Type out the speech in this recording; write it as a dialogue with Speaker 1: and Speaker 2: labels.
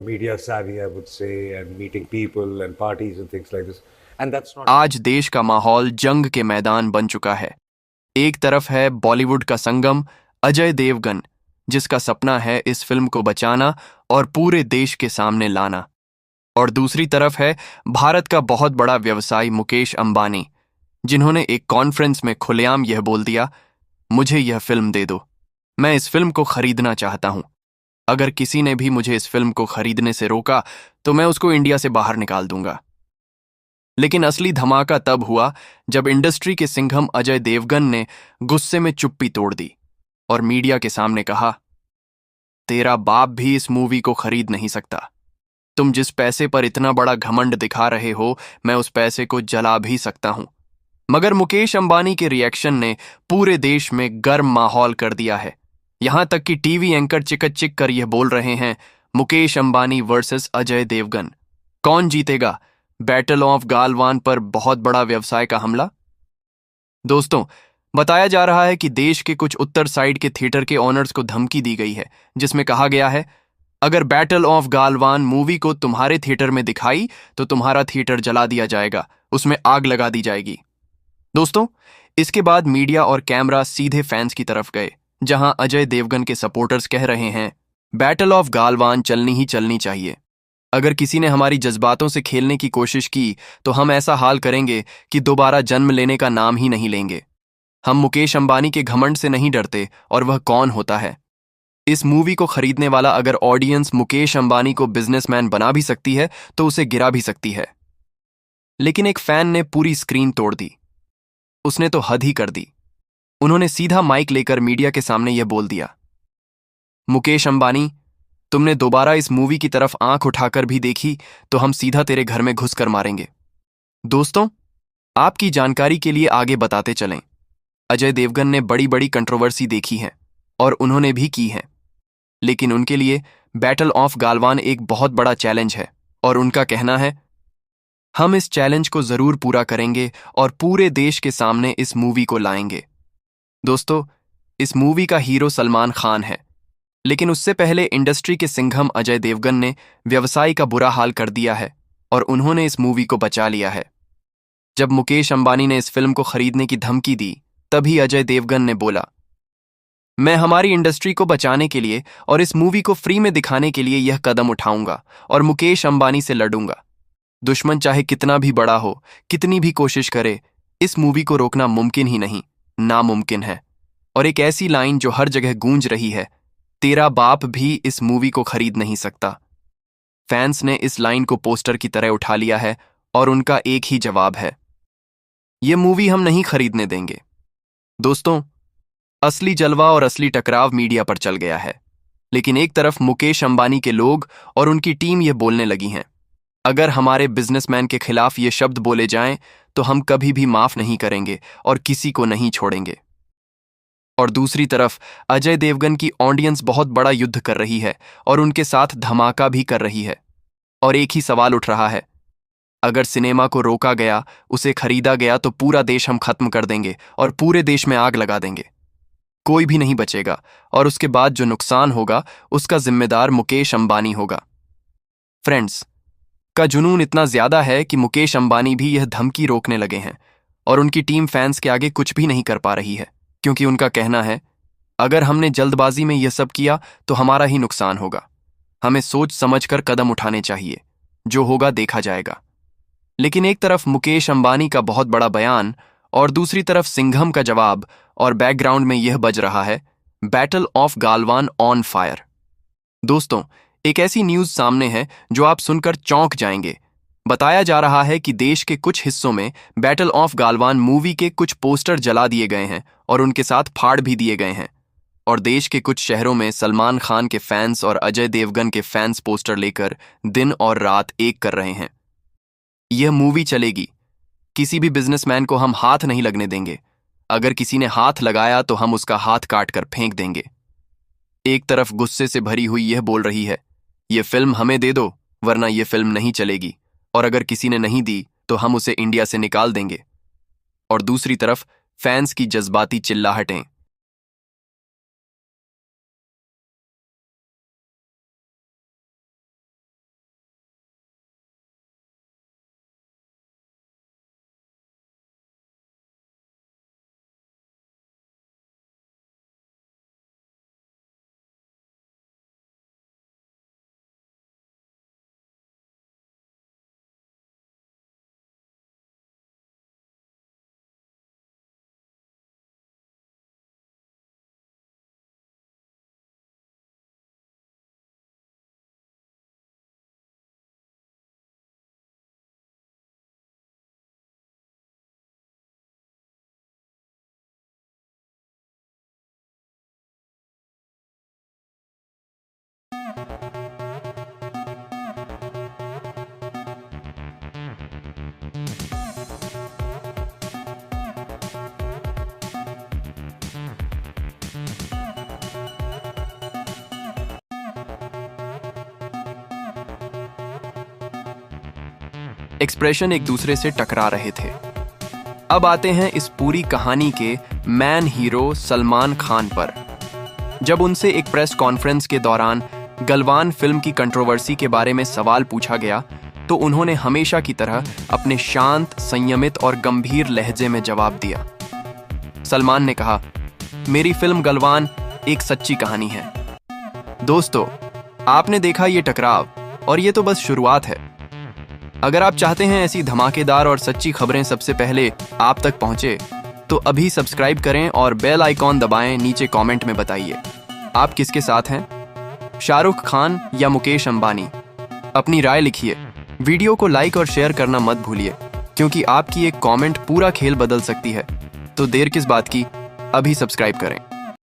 Speaker 1: media savvy, I would say, and meeting people and parties and things like this. And that's not
Speaker 2: आज देश का माहौल जंग के मैदान बन चुका है। एक तरफ है बॉलीवुड का संगम अजय देवगन, जिसका सपना है इस फिल्म को बचाना और पूरे देश के सामने लाना। और दूसरी तरफ है भारत का बहुत बड़ा व्यवसायी मुकेश अंबानी, जिन्होंने एक कॉन्फ्रेंस में खुलेआम यह बोल दिया, मुझे यह फिल्म दे दो, मैं इस फिल्म को खरीदना चाहता हूं। अगर किसी ने भी मुझे इस फिल्म को खरीदने से रोका तो मैं उसको इंडिया से बाहर निकाल दूंगा। लेकिन असली धमाका तब हुआ जब इंडस्ट्री के सिंघम अजय देवगन ने गुस्से में चुप्पी तोड़ दी और मीडिया के सामने कहा, तेरा बाप भी इस मूवी को खरीद नहीं सकता। तुम जिस पैसे पर इतना बड़ा घमंड दिखा रहे हो, मैं उस पैसे को जला भी सकता हूं। मगर मुकेश अंबानी के रिएक्शन ने पूरे देश में गर्म माहौल कर दिया है। यहां तक कि टीवी एंकर चिकच चिक कर यह बोल रहे हैं, मुकेश अंबानी वर्सेस अजय देवगन, कौन जीतेगा? बैटल ऑफ गालवान पर बहुत बड़ा व्यवसाय का हमला। दोस्तों, बताया जा रहा है कि देश के कुछ उत्तर साइड के थिएटर के ओनर्स को धमकी दी गई है, जिसमें कहा गया है, अगर बैटल ऑफ गालवान मूवी को तुम्हारे थिएटर में दिखाई तो तुम्हारा थिएटर जला दिया जाएगा, उसमें आग लगा दी जाएगी। दोस्तों, इसके बाद मीडिया और कैमरा सीधे फैंस की तरफ गए, जहां अजय देवगन के सपोर्टर्स कह रहे हैं, बैटल ऑफ गालवान चलनी ही चलनी चाहिए। अगर किसी ने हमारी जज्बातों से खेलने की कोशिश की तो हम ऐसा हाल करेंगे कि दोबारा जन्म लेने का नाम ही नहीं लेंगे। हम मुकेश अंबानी के घमंड से नहीं डरते, और वह कौन होता है। इस मूवी को खरीदने वाला अगर ऑडियंस मुकेश अंबानी को बिजनेसमैन बना भी सकती है तो उसे गिरा भी सकती है। लेकिन एक फैन ने पूरी स्क्रीन तोड़ दी। उसने तो हद ही कर दी। उन्होंने सीधा माइक लेकर मीडिया के सामने यह बोल दिया, मुकेश अंबानी, तुमने दोबारा इस मूवी की तरफ आंख उठाकर भी देखी तो हम सीधा तेरे घर में घुसकर मारेंगे। दोस्तों, आपकी जानकारी के लिए आगे बताते चलें, अजय देवगन ने बड़ी बड़ी कंट्रोवर्सी देखी है और उन्होंने भी की है, लेकिन उनके लिए बैटल ऑफ गालवान एक बहुत बड़ा चैलेंज है और उनका कहना है, हम इस चैलेंज को जरूर पूरा करेंगे और पूरे देश के सामने इस मूवी को लाएंगे। दोस्तों, इस मूवी का हीरो सलमान खान है, लेकिन उससे पहले इंडस्ट्री के सिंघम अजय देवगन ने व्यवसाय का बुरा हाल कर दिया है और उन्होंने इस मूवी को बचा लिया है। जब मुकेश अंबानी ने इस फिल्म को खरीदने की धमकी दी, तभी अजय देवगन ने बोला, मैं हमारी इंडस्ट्री को बचाने के लिए और इस मूवी को फ्री में दिखाने के लिए यह कदम उठाऊंगा और मुकेश अंबानी से लड़ूंगा। दुश्मन चाहे कितना भी बड़ा हो, कितनी भी कोशिश करे, इस मूवी को रोकना मुमकिन ही नहीं, नामुमकिन है। और एक ऐसी लाइन जो हर जगह गूंज रही है, तेरा बाप भी इस मूवी को खरीद नहीं सकता। फैंस ने इस लाइन को पोस्टर की तरह उठा लिया है और उनका एक ही जवाब है, यह मूवी हम नहीं खरीदने देंगे। दोस्तों, असली जलवा और असली टकराव मीडिया पर चल गया है, लेकिन एक तरफ मुकेश अंबानी के लोग और उनकी टीम यह बोलने लगी हैं, अगर हमारे बिजनेसमैन के खिलाफ ये शब्द बोले जाएं तो हम कभी भी माफ नहीं करेंगे और किसी को नहीं छोड़ेंगे। और दूसरी तरफ अजय देवगन की ऑडियंस बहुत बड़ा युद्ध कर रही है और उनके साथ धमाका भी कर रही है। और एक ही सवाल उठ रहा है, अगर सिनेमा को रोका गया, उसे खरीदा गया तो पूरा देश हम खत्म कर देंगे और पूरे देश में आग लगा देंगे। कोई भी नहीं बचेगा और उसके बाद जो नुकसान होगा उसका जिम्मेदार मुकेश अंबानी होगा। फ्रेंड्स, का जुनून इतना ज्यादा है कि मुकेश अंबानी भी यह धमकी रोकने लगे हैं और उनकी टीम फैंस के आगे कुछ भी नहीं कर पा रही है, क्योंकि उनका कहना है, अगर हमने जल्दबाजी में यह सब किया तो हमारा ही नुकसान होगा। हमें सोच समझकर कदम उठाने चाहिए, जो होगा देखा जाएगा। लेकिन एक तरफ मुकेश अंबानी का बहुत बड़ा बयान और दूसरी तरफ सिंघम का जवाब, और बैकग्राउंड में यह बज रहा है, battle of Galwan on fire. दोस्तों, एक ऐसी न्यूज सामने है जो आप सुनकर चौंक जाएंगे। बताया जा रहा है कि देश के कुछ हिस्सों में बैटल ऑफ गालवान मूवी के कुछ पोस्टर जला दिए गए हैं और उनके साथ फाड़ भी दिए गए हैं। और देश के कुछ शहरों में सलमान खान के फैंस और अजय देवगन के फैंस पोस्टर लेकर दिन और रात एक कर रहे हैं। यह मूवी चलेगी, किसी भी बिजनेसमैन को हम हाथ नहीं लगने देंगे। अगर किसी ने हाथ लगाया तो हम उसका हाथ काट कर फेंक देंगे। एक तरफ गुस्से से भरी हुई यह बोल रही है, यह फिल्म हमें दे दो वरना यह फिल्म नहीं चलेगी, और अगर किसी ने नहीं दी तो हम उसे इंडिया से निकाल देंगे। और दूसरी तरफ फैंस की जज्बाती चिल्लाहटें। एक्सप्रेशन एक दूसरे से टकरा रहे थे। अब आते हैं इस पूरी कहानी के मैन हीरो सलमान खान पर। जब उनसे एक प्रेस कॉन्फ्रेंस के दौरान गलवान फिल्म की कंट्रोवर्सी के बारे में सवाल पूछा गया तो उन्होंने हमेशा की तरह अपने शांत, संयमित और गंभीर लहजे में जवाब दिया। सलमान ने कहा, मेरी फिल्म गलवान एक सच्ची कहानी है। दोस्तों, आपने देखा ये टकराव, और ये तो बस शुरुआत है। अगर आप चाहते हैं ऐसी धमाकेदार और सच्ची खबरें सबसे पहले आप तक पहुंचे तो अभी सब्सक्राइब करें और बेल आइकॉन दबाएं। नीचे कमेंट में बताइए आप किसके साथ हैं, शाहरुख खान या मुकेश अंबानी। अपनी राय लिखिए। वीडियो को लाइक और शेयर करना मत भूलिए, क्योंकि आपकी एक कमेंट पूरा खेल बदल सकती है। तो देर किस बात की, अभी सब्सक्राइब करें।